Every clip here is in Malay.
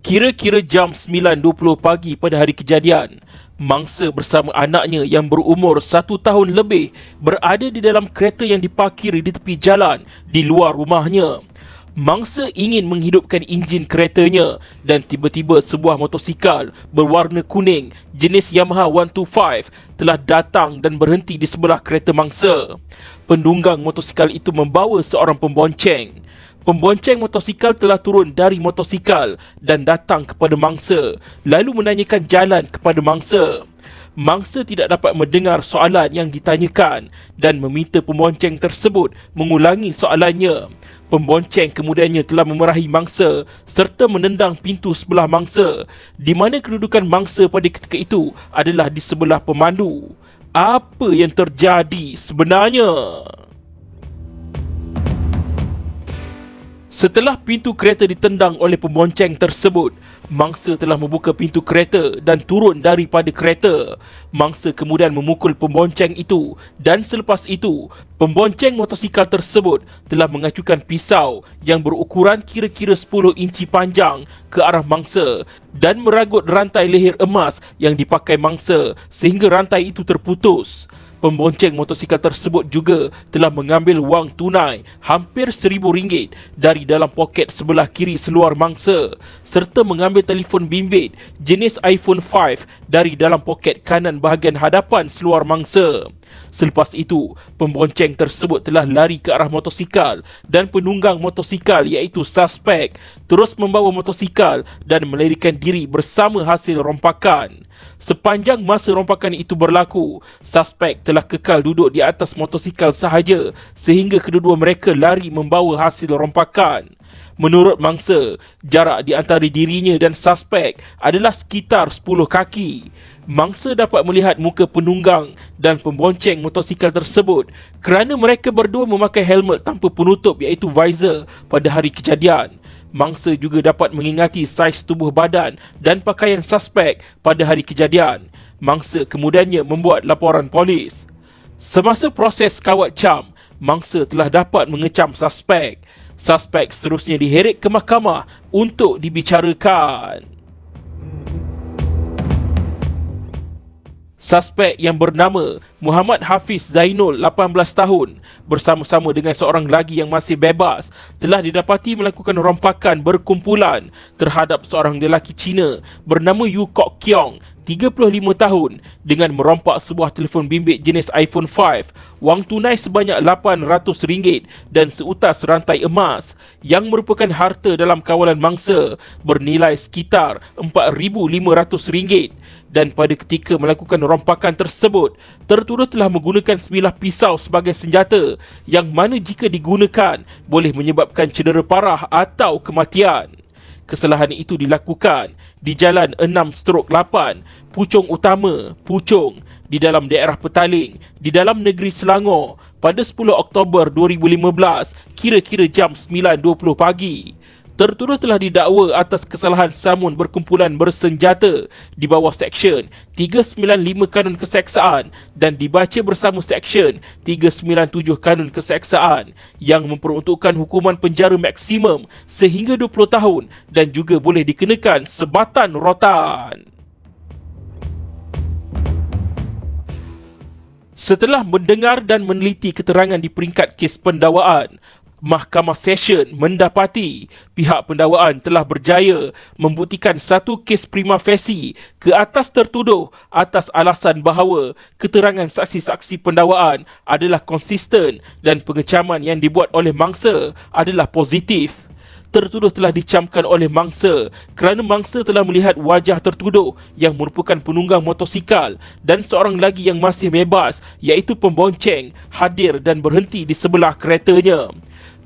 Kira-kira jam 9.20 pagi pada hari kejadian, mangsa bersama anaknya yang berumur 1 tahun lebih berada di dalam kereta yang diparkir di tepi jalan di luar rumahnya. Mangsa ingin menghidupkan enjin keretanya dan tiba-tiba sebuah motosikal berwarna kuning jenis Yamaha 125 telah datang dan berhenti di sebelah kereta mangsa. Pendunggang motosikal itu membawa seorang pembonceng. Pembonceng motosikal telah turun dari motosikal dan datang kepada mangsa, lalu menanyakan jalan kepada mangsa. Mangsa tidak dapat mendengar soalan yang ditanyakan dan meminta pembonceng tersebut mengulangi soalannya. Pembonceng kemudiannya telah memarahi mangsa serta menendang pintu sebelah mangsa, di mana kedudukan mangsa pada ketika itu adalah di sebelah pemandu. Apa yang terjadi sebenarnya? Setelah pintu kereta ditendang oleh pembonceng tersebut, mangsa telah membuka pintu kereta dan turun daripada kereta. Mangsa kemudian memukul pembonceng itu dan selepas itu, pembonceng motosikal tersebut telah mengacukan pisau yang berukuran kira-kira 10 inci panjang ke arah mangsa dan meragut rantai leher emas yang dipakai mangsa sehingga rantai itu terputus. Pembonceng motosikal tersebut juga telah mengambil wang tunai hampir RM1,000 dari dalam poket sebelah kiri seluar mangsa serta mengambil telefon bimbit jenis iPhone 5 dari dalam poket kanan bahagian hadapan seluar mangsa. Selepas itu, pembonceng tersebut telah lari ke arah motosikal dan penunggang motosikal iaitu suspek terus membawa motosikal dan melarikan diri bersama hasil rompakan. Sepanjang masa rompakan itu berlaku, suspek telah kekal duduk di atas motosikal sahaja sehingga kedua-dua mereka lari membawa hasil rompakan. Menurut mangsa, jarak di antara dirinya dan suspek adalah sekitar 10 kaki. Mangsa dapat melihat muka penunggang dan pembonceng motosikal tersebut kerana mereka berdua memakai helmet tanpa penutup iaitu visor pada hari kejadian. Mangsa juga dapat mengingati saiz tubuh badan dan pakaian suspek pada hari kejadian. Mangsa kemudiannya membuat laporan polis. Semasa proses kawat cam, mangsa telah dapat mengecam suspek. Suspek seterusnya diheret ke mahkamah untuk dibicarakan. Suspek yang bernama Muhammad Hafiz Zainul, 18 tahun, bersama-sama dengan seorang lagi yang masih bebas, telah didapati melakukan rompakan berkumpulan terhadap seorang lelaki Cina bernama Yu Kok Kiong, 35 tahun, dengan merompak sebuah telefon bimbit jenis iPhone 5, wang tunai sebanyak RM800 dan seutas rantai emas yang merupakan harta dalam kawalan mangsa bernilai sekitar RM4,500. Dan pada ketika melakukan rompakan tersebut, tertuduh telah menggunakan sebilah pisau sebagai senjata yang mana jika digunakan boleh menyebabkan cedera parah atau kematian. Kesalahan itu dilakukan di Jalan 6/8, Puchong Utama, Puchong, di dalam daerah Petaling, di dalam negeri Selangor pada 10 Oktober 2015, kira-kira jam 9.20 pagi. Tertuduh telah didakwa atas kesalahan samun berkumpulan bersenjata di bawah Seksyen 395 Kanun Keseksaan dan dibaca bersama Seksyen 397 Kanun Keseksaan yang memperuntukkan hukuman penjara maksimum sehingga 20 tahun dan juga boleh dikenakan sebatan rotan. Setelah mendengar dan meneliti keterangan di peringkat kes pendakwaan, Mahkamah Session mendapati pihak pendakwaan telah berjaya membuktikan satu kes prima facie ke atas tertuduh atas alasan bahawa keterangan saksi-saksi pendakwaan adalah konsisten dan pengecaman yang dibuat oleh mangsa adalah positif. Tertuduh telah dicamkan oleh mangsa kerana mangsa telah melihat wajah tertuduh yang merupakan penunggang motosikal dan seorang lagi yang masih bebas iaitu pembonceng hadir dan berhenti di sebelah keretanya.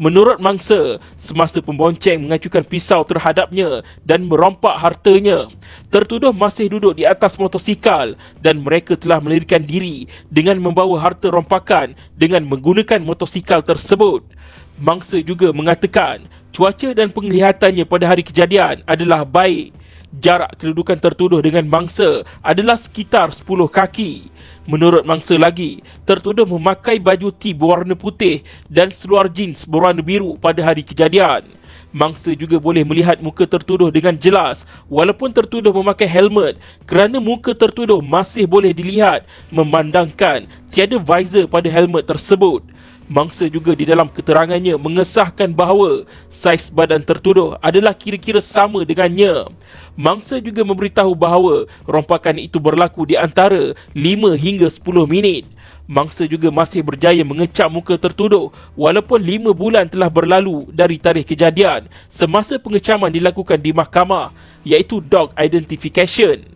Menurut mangsa, semasa pembonceng mengacukan pisau terhadapnya dan merompak hartanya, tertuduh masih duduk di atas motosikal dan mereka telah melarikan diri dengan membawa harta rompakan dengan menggunakan motosikal tersebut. Mangsa juga mengatakan cuaca dan penglihatannya pada hari kejadian adalah baik. Jarak kedudukan tertuduh dengan mangsa adalah sekitar 10 kaki. Menurut mangsa lagi, tertuduh memakai baju tee berwarna putih dan seluar jeans berwarna biru pada hari kejadian. Mangsa juga boleh melihat muka tertuduh dengan jelas walaupun tertuduh memakai helmet, kerana muka tertuduh masih boleh dilihat memandangkan tiada visor pada helmet tersebut. Mangsa juga di dalam keterangannya mengesahkan bahawa saiz badan tertuduh adalah kira-kira sama dengannya. Mangsa juga memberitahu bahawa rompakan itu berlaku di antara 5 hingga 10 minit. Mangsa juga masih berjaya mengecap muka tertuduh walaupun 5 bulan telah berlalu dari tarikh kejadian semasa pengecaman dilakukan di mahkamah, iaitu dog identification.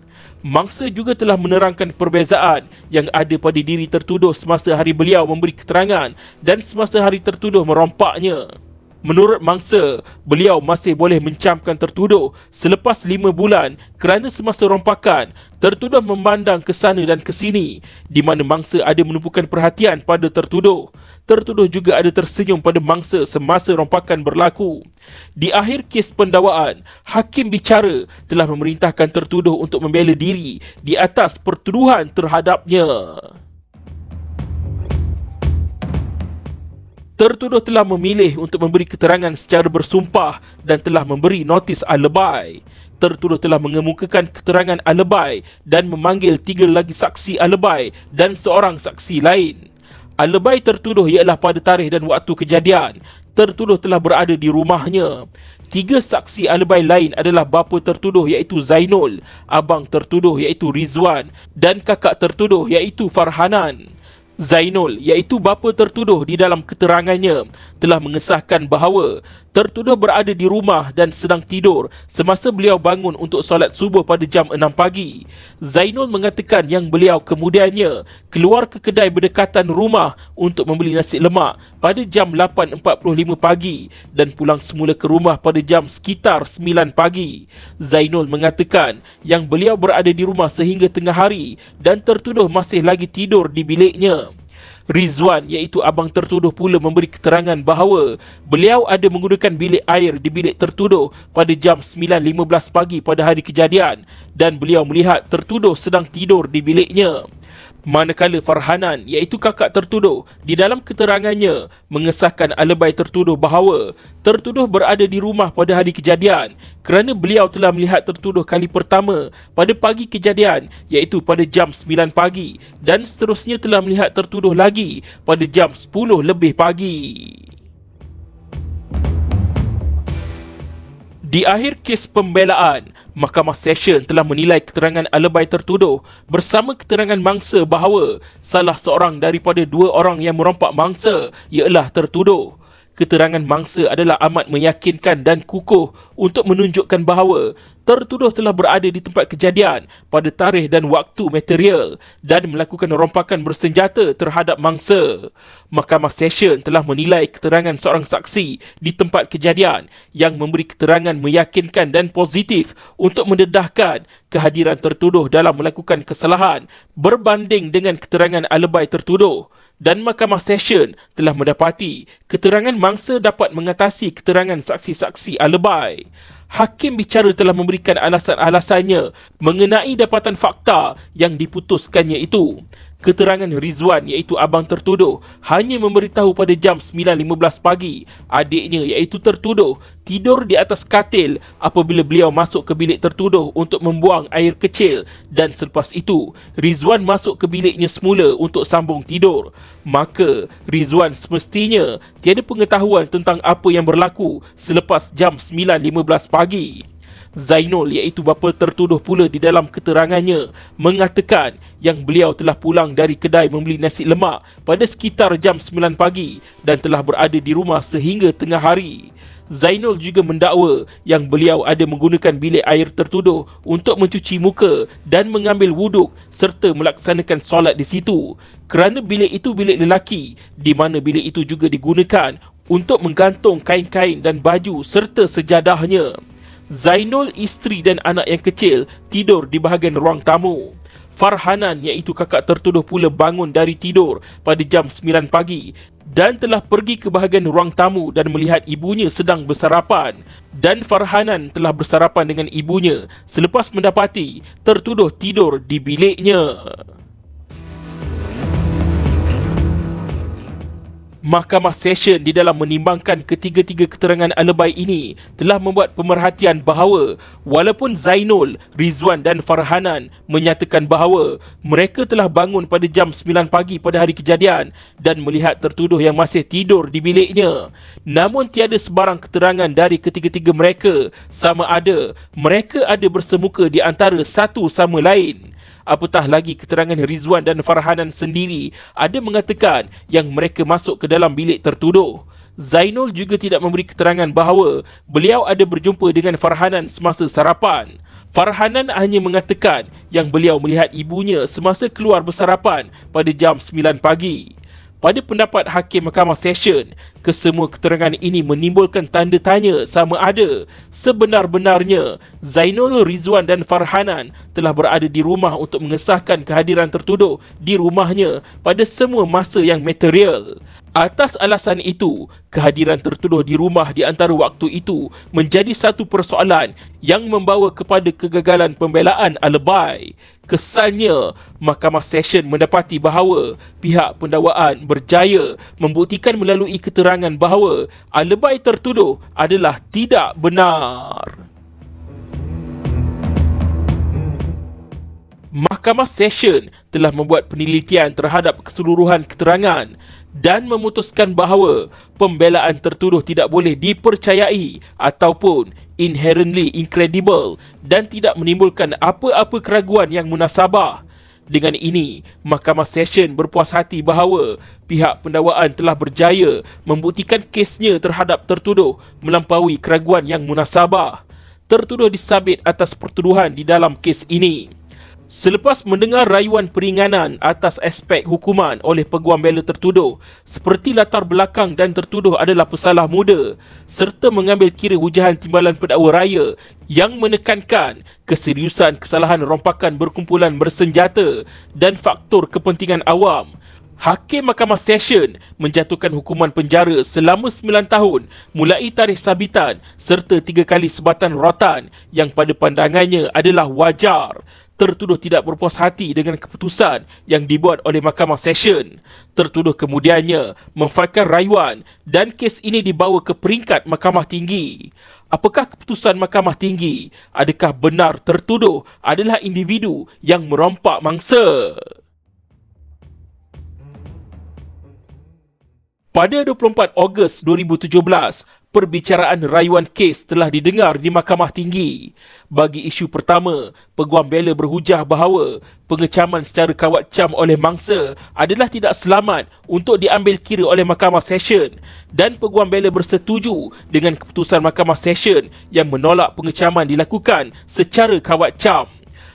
Mangsa juga telah menerangkan perbezaan yang ada pada diri tertuduh semasa hari beliau memberi keterangan dan semasa hari tertuduh merompaknya. Menurut mangsa, beliau masih boleh mencamkan tertuduh selepas 5 bulan kerana semasa rompakan, tertuduh memandang ke sana dan ke sini, di mana mangsa ada menumpukan perhatian pada tertuduh. Tertuduh juga ada tersenyum pada mangsa semasa rompakan berlaku. Di akhir kes pendakwaan, hakim bicara telah memerintahkan tertuduh untuk membela diri di atas pertuduhan terhadapnya. Tertuduh telah memilih untuk memberi keterangan secara bersumpah dan telah memberi notis alibi. Tertuduh telah mengemukakan keterangan alibi dan memanggil 3 lagi saksi alibi dan seorang saksi lain. Alibi tertuduh ialah pada tarikh dan waktu kejadian, tertuduh telah berada di rumahnya. 3 saksi alibi lain adalah bapa tertuduh iaitu Zainul, abang tertuduh iaitu Rizwan dan kakak tertuduh iaitu Farhanan. Zainul, iaitu bapa tertuduh, di dalam keterangannya telah mengesahkan bahawa tertuduh berada di rumah dan sedang tidur semasa beliau bangun untuk solat subuh pada jam 6 pagi. Zainul mengatakan yang beliau kemudiannya keluar ke kedai berdekatan rumah untuk membeli nasi lemak pada jam 8.45 pagi dan pulang semula ke rumah pada jam sekitar 9 pagi. Zainul mengatakan yang beliau berada di rumah sehingga tengah hari dan tertuduh masih lagi tidur di biliknya. Rizwan, iaitu abang tertuduh, pula memberi keterangan bahawa beliau ada menggunakan bilik air di bilik tertuduh pada jam 9.15 pagi pada hari kejadian dan beliau melihat tertuduh sedang tidur di biliknya. Manakala Farhanan, iaitu kakak tertuduh, di dalam keterangannya mengesahkan alibi tertuduh bahawa tertuduh berada di rumah pada hari kejadian kerana beliau telah melihat tertuduh kali pertama pada pagi kejadian, iaitu pada jam 9 pagi dan seterusnya telah melihat tertuduh lagi pada jam 10 lebih pagi. Di akhir kes pembelaan, Mahkamah Session telah menilai keterangan alibi tertuduh bersama keterangan mangsa bahawa salah seorang daripada 2 orang yang merompak mangsa ialah tertuduh. Keterangan mangsa adalah amat meyakinkan dan kukuh untuk menunjukkan bahawa tertuduh telah berada di tempat kejadian pada tarikh dan waktu material dan melakukan rompakan bersenjata terhadap mangsa. Mahkamah Session telah menilai keterangan seorang saksi di tempat kejadian yang memberi keterangan meyakinkan dan positif untuk mendedahkan kehadiran tertuduh dalam melakukan kesalahan berbanding dengan keterangan alibi tertuduh. Dan Mahkamah Session telah mendapati keterangan mangsa dapat mengatasi keterangan saksi-saksi alibi. Hakim bicara telah memberikan alasan-alasannya mengenai dapatan fakta yang diputuskannya itu. Keterangan Rizwan, iaitu abang tertuduh, hanya memberitahu pada jam 9.15 pagi adiknya, iaitu tertuduh, tidur di atas katil apabila beliau masuk ke bilik tertuduh untuk membuang air kecil dan selepas itu Rizwan masuk ke biliknya semula untuk sambung tidur. Maka Rizwan semestinya tiada pengetahuan tentang apa yang berlaku selepas jam 9.15 pagi. Zainul, iaitu bapa tertuduh, pula di dalam keterangannya mengatakan yang beliau telah pulang dari kedai membeli nasi lemak pada sekitar jam 9 pagi dan telah berada di rumah sehingga tengah hari. Zainul juga mendakwa yang beliau ada menggunakan bilik air tertuduh untuk mencuci muka dan mengambil wuduk serta melaksanakan solat di situ kerana bilik itu bilik lelaki, di mana bilik itu juga digunakan untuk menggantung kain-kain dan baju serta sejadahnya. Zainul, isteri dan anak yang kecil tidur di bahagian ruang tamu. Farhanan, iaitu kakak tertuduh, pula bangun dari tidur pada jam 9 pagi dan telah pergi ke bahagian ruang tamu dan melihat ibunya sedang bersarapan. Dan Farhanan telah bersarapan dengan ibunya selepas mendapati tertuduh tidur di biliknya. Mahkamah Session di dalam menimbangkan ketiga-tiga keterangan alibi ini telah membuat pemerhatian bahawa walaupun Zainul, Rizwan dan Farhanan menyatakan bahawa mereka telah bangun pada jam 9 pagi pada hari kejadian dan melihat tertuduh yang masih tidur di biliknya, namun tiada sebarang keterangan dari ketiga-tiga mereka sama ada mereka ada bersemuka di antara satu sama lain. Apatah lagi keterangan Rizwan dan Farhanan sendiri ada mengatakan yang mereka masuk ke dalam bilik tertuduh. Zainul juga tidak memberi keterangan bahawa beliau ada berjumpa dengan Farhanan semasa sarapan. Farhanan hanya mengatakan yang beliau melihat ibunya semasa keluar bersarapan pada jam 9 pagi. Pada pendapat Hakim Mahkamah Session, kesemua keterangan ini menimbulkan tanda tanya sama ada sebenar-benarnya Zainul, Rizwan dan Farhanan telah berada di rumah untuk mengesahkan kehadiran tertuduh di rumahnya pada semua masa yang material. Atas alasan itu, kehadiran tertuduh di rumah di antara waktu itu menjadi satu persoalan yang membawa kepada kegagalan pembelaan alibi. Kesannya, Mahkamah Session mendapati bahawa pihak pendakwaan berjaya membuktikan melalui keterangan bahawa alibi tertuduh adalah tidak benar. Mahkamah Session telah membuat penelitian terhadap keseluruhan keterangan dan memutuskan bahawa pembelaan tertuduh tidak boleh dipercayai ataupun inherently incredible dan tidak menimbulkan apa-apa keraguan yang munasabah. Dengan ini, Mahkamah Session berpuas hati bahawa pihak pendakwaan telah berjaya membuktikan kesnya terhadap tertuduh melampaui keraguan yang munasabah. Tertuduh disabit atas pertuduhan di dalam kes ini. Selepas mendengar rayuan peringanan atas aspek hukuman oleh peguam bela tertuduh seperti latar belakang dan tertuduh adalah pesalah muda serta mengambil kira hujahan timbalan pendakwa raya yang menekankan keseriusan kesalahan rompakan berkumpulan bersenjata dan faktor kepentingan awam, Hakim Mahkamah Session menjatuhkan hukuman penjara selama 9 tahun mulai tarikh sabitan serta 3 kali sebatan rotan yang pada pandangannya adalah wajar. Tertuduh tidak berpuas hati dengan keputusan yang dibuat oleh Mahkamah Session. Tertuduh kemudiannya memfailkan rayuan dan kes ini dibawa ke peringkat Mahkamah Tinggi. Apakah keputusan Mahkamah Tinggi? Adakah benar tertuduh adalah individu yang merompak mangsa? Pada 24 Ogos 2017, perbicaraan rayuan kes telah didengar di Mahkamah Tinggi. Bagi isu pertama, peguam bela berhujah bahawa pengecaman secara kawat cam oleh mangsa adalah tidak selamat untuk diambil kira oleh Mahkamah Session dan peguam bela bersetuju dengan keputusan Mahkamah Session yang menolak pengecaman dilakukan secara kawat cam.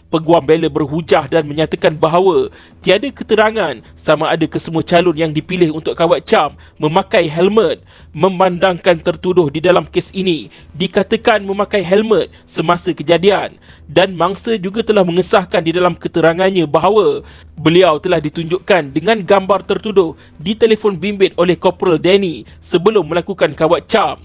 Peguam bela berhujah dan menyatakan bahawa tiada keterangan sama ada kesemua calon yang dipilih untuk kawat cam memakai helmet. Memandangkan tertuduh di dalam kes ini dikatakan memakai helmet semasa kejadian dan mangsa juga telah mengesahkan di dalam keterangannya bahawa beliau telah ditunjukkan dengan gambar tertuduh di telefon bimbit oleh Corporal Danny sebelum melakukan kawat cam.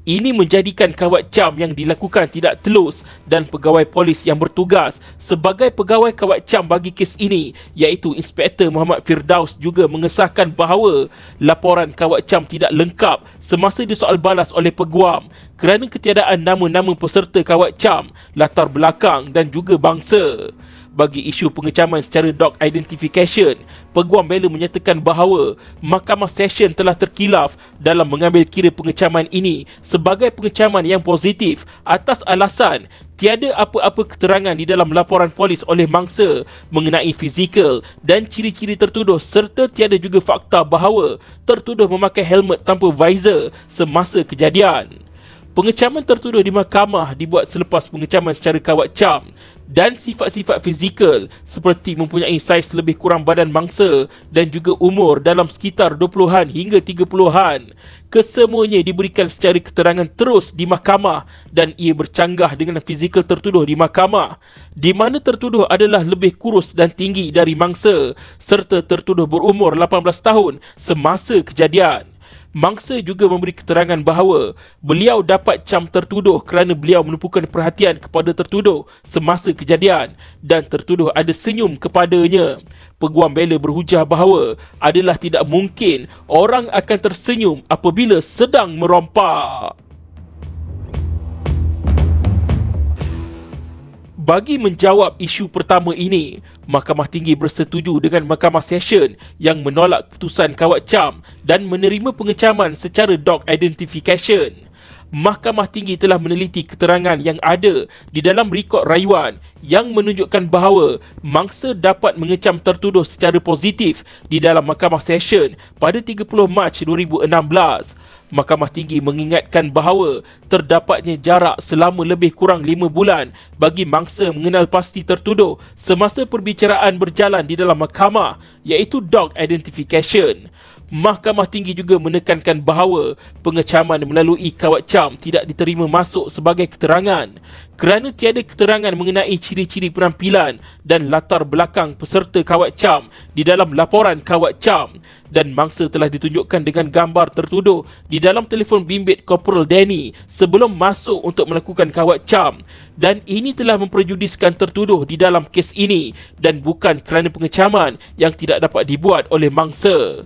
Ini menjadikan kawat cam yang dilakukan tidak telus dan pegawai polis yang bertugas sebagai pegawai kawat cam bagi kes ini iaitu Inspektor Muhammad Firdaus juga mengesahkan bahawa laporan kawat cam tidak lengkap semasa disoal balas oleh peguam kerana ketiadaan nama-nama peserta kawat cam, latar belakang dan juga bangsa. Bagi isu pengecaman secara dog identification, peguam bela menyatakan bahawa Mahkamah Session telah terkilaf dalam mengambil kira pengecaman ini sebagai pengecaman yang positif atas alasan tiada apa-apa keterangan di dalam laporan polis oleh mangsa mengenai fizikal dan ciri-ciri tertuduh serta tiada juga fakta bahawa tertuduh memakai helmet tanpa visor semasa kejadian. Pengecaman tertuduh di mahkamah dibuat selepas pengecaman secara kawat cam dan sifat-sifat fizikal seperti mempunyai saiz lebih kurang badan mangsa dan juga umur dalam sekitar 20-an hingga 30-an. Kesemuanya diberikan secara keterangan terus di mahkamah dan ia bercanggah dengan fizikal tertuduh di mahkamah di mana tertuduh adalah lebih kurus dan tinggi dari mangsa serta tertuduh berumur 18 tahun semasa kejadian. Mangsa juga memberi keterangan bahawa beliau dapat cam tertuduh kerana beliau menumpukan perhatian kepada tertuduh semasa kejadian dan tertuduh ada senyum kepadanya. Peguam bela berhujah bahawa adalah tidak mungkin orang akan tersenyum apabila sedang merompak. Bagi menjawab isu pertama ini, Mahkamah Tinggi bersetuju dengan Mahkamah Session yang menolak keputusan kawat cam dan menerima pengecaman secara dog identification. Mahkamah Tinggi telah meneliti keterangan yang ada di dalam rekod rayuan yang menunjukkan bahawa mangsa dapat mengecam tertuduh secara positif di dalam Mahkamah Session pada 30 Mac 2016. Mahkamah Tinggi mengingatkan bahawa terdapatnya jarak selama lebih kurang 5 bulan bagi mangsa mengenal pasti tertuduh semasa perbicaraan berjalan di dalam mahkamah, iaitu dog identification. Mahkamah Tinggi juga menekankan bahawa pengecaman melalui kawat cam tidak diterima masuk sebagai keterangan kerana tiada keterangan mengenai ciri-ciri penampilan dan latar belakang peserta kawat cam di dalam laporan kawat cam, dan mangsa telah ditunjukkan dengan gambar tertuduh di dalam telefon bimbit Corporal Danny sebelum masuk untuk melakukan kawat cam, dan ini telah memperjudiskan tertuduh di dalam kes ini dan bukan kerana pengecaman yang tidak dapat dibuat oleh mangsa.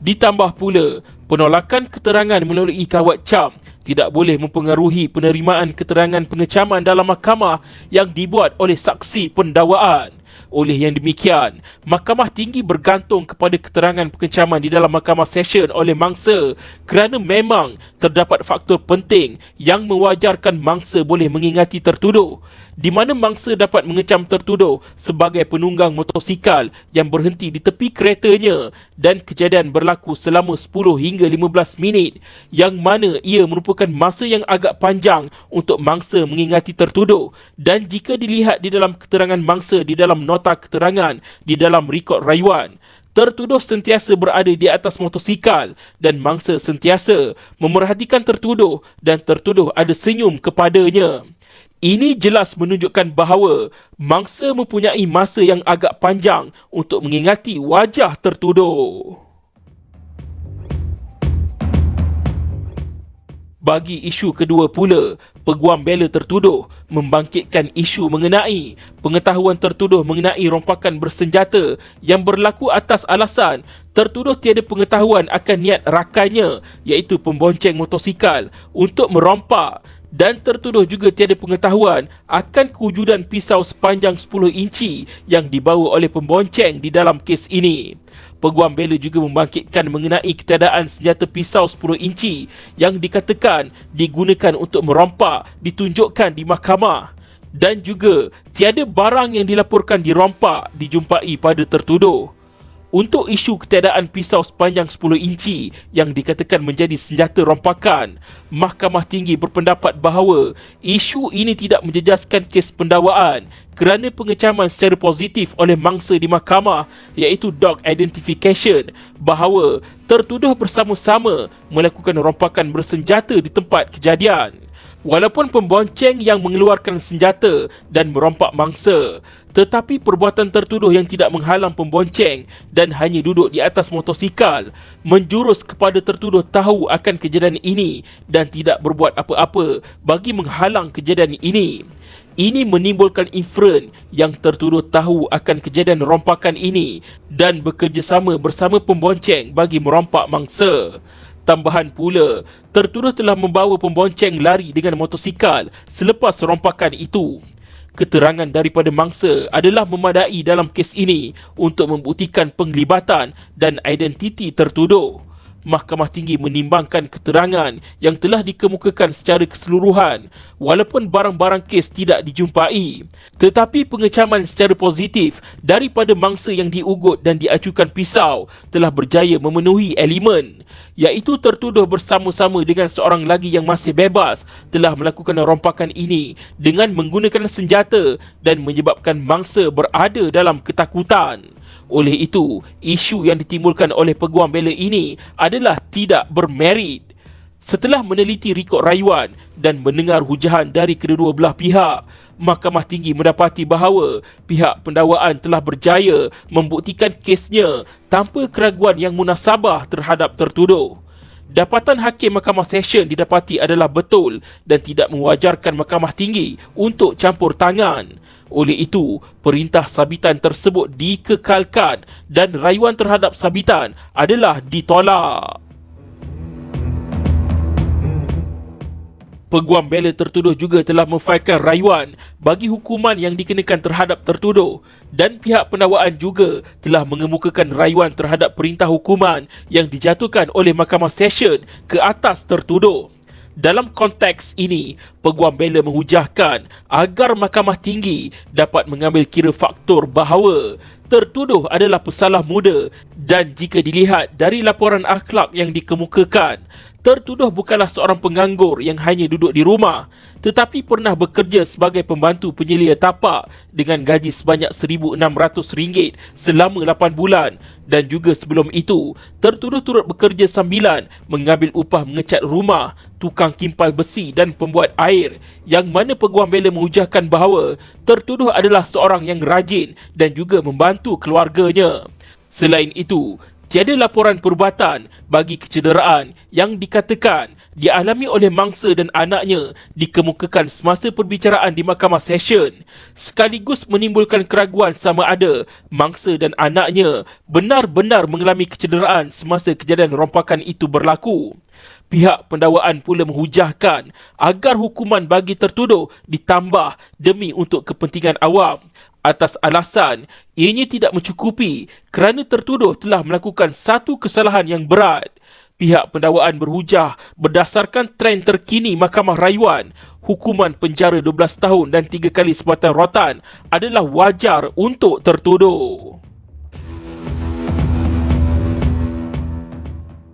Ditambah pula, penolakan keterangan melalui kawat cam tidak boleh mempengaruhi penerimaan keterangan pengecaman dalam mahkamah yang dibuat oleh saksi pendakwaan. Oleh yang demikian, Mahkamah Tinggi bergantung kepada keterangan pengecaman di dalam Mahkamah Session oleh mangsa kerana memang terdapat faktor penting yang mewajarkan mangsa boleh mengingati tertuduh, di mana mangsa dapat mengecam tertuduh sebagai penunggang motosikal yang berhenti di tepi keretanya dan kejadian berlaku selama 10 hingga 15 minit, yang mana ia merupakan masa yang agak panjang untuk mangsa mengingati tertuduh. Dan jika dilihat di dalam keterangan mangsa di dalam nota keterangan di dalam rekod rayuan, tertuduh sentiasa berada di atas motosikal dan mangsa sentiasa memerhatikan tertuduh dan tertuduh ada senyum kepadanya. Ini jelas menunjukkan bahawa mangsa mempunyai masa yang agak panjang untuk mengingati wajah tertuduh. Bagi isu kedua pula, peguam bela tertuduh membangkitkan isu mengenai pengetahuan tertuduh mengenai rompakan bersenjata yang berlaku atas alasan tertuduh tiada pengetahuan akan niat rakannya, iaitu pembonceng motosikal, untuk merompak, dan tertuduh juga tiada pengetahuan akan kewujudan pisau sepanjang 10 inci yang dibawa oleh pembonceng di dalam kes ini. Peguam bela juga membangkitkan mengenai ketiadaan senjata pisau 10 inci yang dikatakan digunakan untuk merompak ditunjukkan di mahkamah, dan juga tiada barang yang dilaporkan dirompak dijumpai pada tertuduh. Untuk isu ketiadaan pisau sepanjang 10 inci yang dikatakan menjadi senjata rompakan, Mahkamah Tinggi berpendapat bahawa isu ini tidak menjejaskan kes pendakwaan kerana pengecaman secara positif oleh mangsa di mahkamah, iaitu dog identification, bahawa tertuduh bersama-sama melakukan rompakan bersenjata di tempat kejadian. Walaupun pembonceng yang mengeluarkan senjata dan merompak mangsa, tetapi perbuatan tertuduh yang tidak menghalang pembonceng dan hanya duduk di atas motosikal menjurus kepada tertuduh tahu akan kejadian ini dan tidak berbuat apa-apa bagi menghalang kejadian ini. Ini menimbulkan inferen yang tertuduh tahu akan kejadian rompakan ini dan bekerjasama bersama pembonceng bagi merompak mangsa. Tambahan pula, tertuduh telah membawa pembonceng lari dengan motosikal selepas rompakan itu. Keterangan daripada mangsa adalah memadai dalam kes ini untuk membuktikan penglibatan dan identiti tertuduh. Mahkamah Tinggi menimbangkan keterangan yang telah dikemukakan secara keseluruhan walaupun barang-barang kes tidak dijumpai, tetapi pengecaman secara positif daripada mangsa yang diugut dan diacukan pisau telah berjaya memenuhi elemen, iaitu tertuduh bersama-sama dengan seorang lagi yang masih bebas telah melakukan rompakan ini dengan menggunakan senjata dan menyebabkan mangsa berada dalam ketakutan. Oleh itu, isu yang ditimbulkan oleh peguam bela ini adalah tidak bermerit. Setelah meneliti rekod rayuan dan mendengar hujahan dari kedua belah pihak, Mahkamah Tinggi mendapati bahawa pihak pendakwaan telah berjaya membuktikan kesnya tanpa keraguan yang munasabah terhadap tertuduh. Dapatan Hakim Mahkamah Session didapati adalah betul dan tidak mewajarkan Mahkamah Tinggi untuk campur tangan. Oleh itu, perintah sabitan tersebut dikekalkan dan rayuan terhadap sabitan adalah ditolak. Peguam bela tertuduh juga telah memfailkan rayuan bagi hukuman yang dikenakan terhadap tertuduh dan pihak pendakwaan juga telah mengemukakan rayuan terhadap perintah hukuman yang dijatuhkan oleh Mahkamah Session ke atas tertuduh. Dalam konteks ini, peguam bela menghujahkan agar Mahkamah Tinggi dapat mengambil kira faktor bahawa tertuduh adalah pesalah muda dan jika dilihat dari laporan akhlak yang dikemukakan, tertuduh bukanlah seorang penganggur yang hanya duduk di rumah tetapi pernah bekerja sebagai pembantu penyelia tapak dengan gaji sebanyak RM1,600 selama 8 bulan dan juga sebelum itu, tertuduh turut bekerja sambilan mengambil upah mengecat rumah, tukang kimpal besi dan pembuat air yang mana peguam bela menghujahkan bahawa tertuduh adalah seorang yang rajin dan juga membantu keluarganya. Selain itu, tiada laporan perubatan bagi kecederaan yang dikatakan dialami oleh mangsa dan anaknya dikemukakan semasa perbicaraan di Mahkamah Session, sekaligus menimbulkan keraguan sama ada mangsa dan anaknya benar-benar mengalami kecederaan semasa kejadian rompakan itu berlaku. Pihak pendakwaan pula menghujahkan agar hukuman bagi tertuduh ditambah demi untuk kepentingan awam atas alasan ianya tidak mencukupi kerana tertuduh telah melakukan satu kesalahan yang berat. Pihak pendakwaan berhujah berdasarkan trend terkini Mahkamah Rayuan, hukuman penjara 12 tahun dan 3 kali sebatan rotan adalah wajar untuk tertuduh.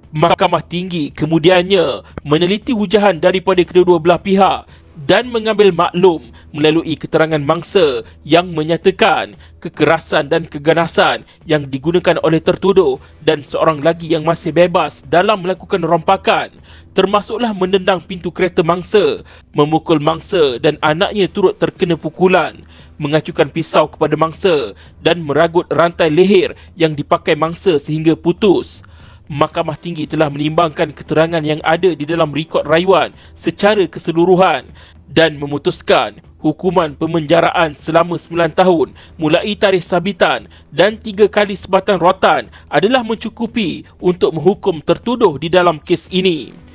Mahkamah Tinggi kemudiannya meneliti hujahan daripada kedua-dua belah pihak dan mengambil maklum melalui keterangan mangsa yang menyatakan kekerasan dan keganasan yang digunakan oleh tertuduh dan seorang lagi yang masih bebas dalam melakukan rompakan, termasuklah menendang pintu kereta mangsa, memukul mangsa dan anaknya turut terkena pukulan, mengacukan pisau kepada mangsa dan meragut rantai leher yang dipakai mangsa sehingga putus. Mahkamah Tinggi telah menimbangkan keterangan yang ada di dalam rekod rayuan secara keseluruhan dan memutuskan hukuman pemenjaraan selama 9 tahun mulai tarikh sabitan dan 3 kali sebatan rotan adalah mencukupi untuk menghukum tertuduh di dalam kes ini.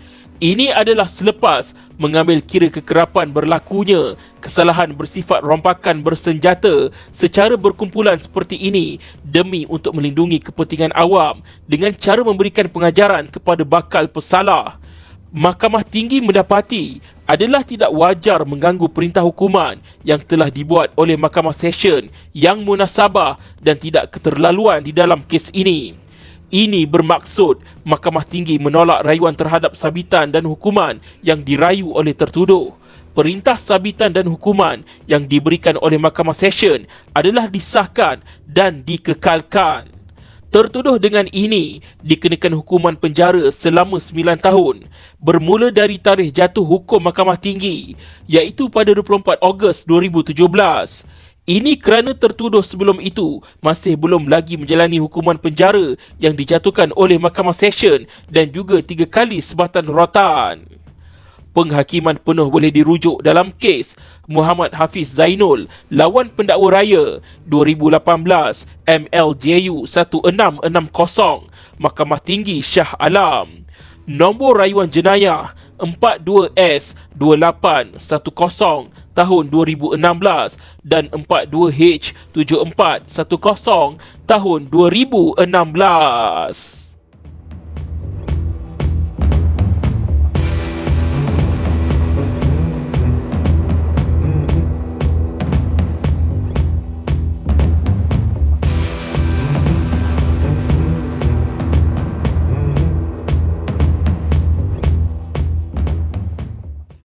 Ini adalah selepas mengambil kira kekerapan berlakunya kesalahan bersifat rompakan bersenjata secara berkumpulan seperti ini demi untuk melindungi kepentingan awam dengan cara memberikan pengajaran kepada bakal pesalah. Mahkamah Tinggi mendapati adalah tidak wajar mengganggu perintah hukuman yang telah dibuat oleh Mahkamah Session yang munasabah dan tidak keterlaluan di dalam kes ini. Ini bermaksud Mahkamah Tinggi menolak rayuan terhadap sabitan dan hukuman yang dirayu oleh tertuduh. Perintah sabitan dan hukuman yang diberikan oleh Mahkamah Session adalah disahkan dan dikekalkan. Tertuduh dengan ini dikenakan hukuman penjara selama 9 tahun bermula dari tarikh jatuh hukum Mahkamah Tinggi iaitu pada 24 Ogos 2017. Ini kerana tertuduh sebelum itu masih belum lagi menjalani hukuman penjara yang dijatuhkan oleh Mahkamah Session dan juga 3 kali sebatan rotan. Penghakiman penuh boleh dirujuk dalam kes Muhammad Hafiz Zainul lawan pendakwa raya 2018 MLJU 1660 Mahkamah Tinggi Shah Alam. Nombor rayuan jenayah 42S2810 tahun 2016 dan 42H7410 tahun 2016.